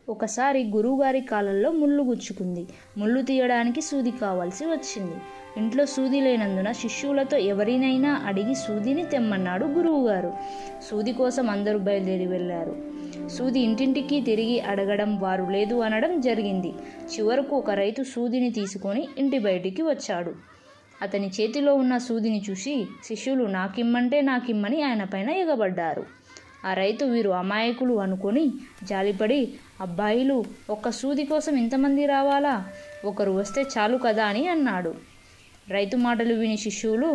ఒకసారి గురువుగారి కాలంలో ముళ్ళు గుచ్చుకుంది. ముళ్ళు తీయడానికి సూది కావాల్సి వచ్చింది. ఇంట్లో సూది లేనందున శిష్యులతో ఎవరినైనా అడిగి సూదిని తెమ్మన్నాడు గురువుగారు. సూది కోసం అందరూ బయలుదేరి వెళ్ళారు. సూది ఇంటింటికి తిరిగి అడగడం, వారు లేదు అనడం జరిగింది. చివరకు ఒక రైతు సూదిని తీసుకొని ఇంటి బయటికి వచ్చాడు. అతని చేతిలో ఉన్న సూదిని చూసి శిష్యులు నాకిమ్మని ఆయన పైన ఎగబడ్డారు. ఆ రైతు వీరు అమాయకులు అనుకొని జాలిపడి, అబ్బాయిలు, ఒక్క సూది కోసం ఇంతమంది రావాలా? ఒకరు వస్తే చాలు కదా అని అన్నాడు. రైతు మాటలు విని శిష్యులు,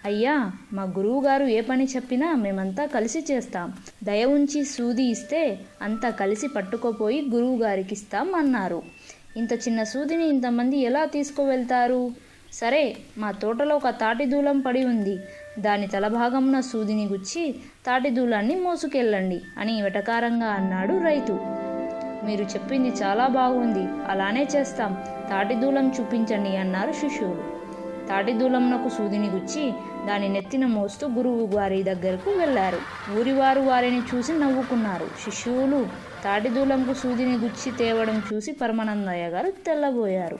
అయ్యా, మా గురువుగారు ఏ పని చెప్పినా మేమంతా కలిసి చేస్తాం. దయ ఉంచి సూది ఇస్తే అంతా కలిసి పట్టుకుపోయి గురువుగారికి ఇస్తాం అన్నారు. ఇంత చిన్న సూదిని ఇంతమంది ఎలా తీసుకువెళ్తారు? సరే, మా తోటలో ఒక తాటి దూలం పడి ఉంది. దాని తలభాగమున సూదిని గుచ్చి తాటి దూలాన్ని మోసుకెళ్ళండి అని వెటకారంగా అన్నాడు రైతు. మీరు చెప్పింది చాలా బాగుంది, అలానే చేస్తాం. తాటి దూలం చూపించండి అన్నారు శిష్యులు. తాటి దూలంనకు సూదిని గుచ్చి దాని నెత్తిన మోస్తూ గురువు గారి దగ్గరకు వెళ్ళారు. ఊరివారు వారిని చూసి నవ్వుకున్నారు. శిష్యులు తాటి దూలంకు సూదిని గుచ్చి తేవడం చూసి పరమానందయ్య గారు తెల్లబోయారు.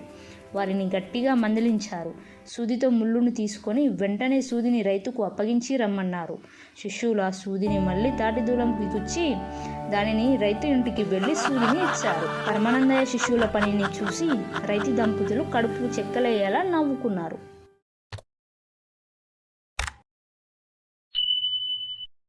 వారిని గట్టిగా మందలించారు. సూదితో ముళ్ళును తీసుకొని వెంటనే సూదిని రైతుకు అప్పగించి రమ్మన్నారు. శిష్యులు ఆ సూదిని మళ్ళీ తాటి దూలంకి గుచ్చి దానిని రైతు ఇంటికి వెళ్ళి సూదిని ఇచ్చారు. పరమానందయ్య శిష్యుల పనిని చూసి రైతు దంపతులు కడుపు చెక్కలయ్యేలా నవ్వుకున్నారు.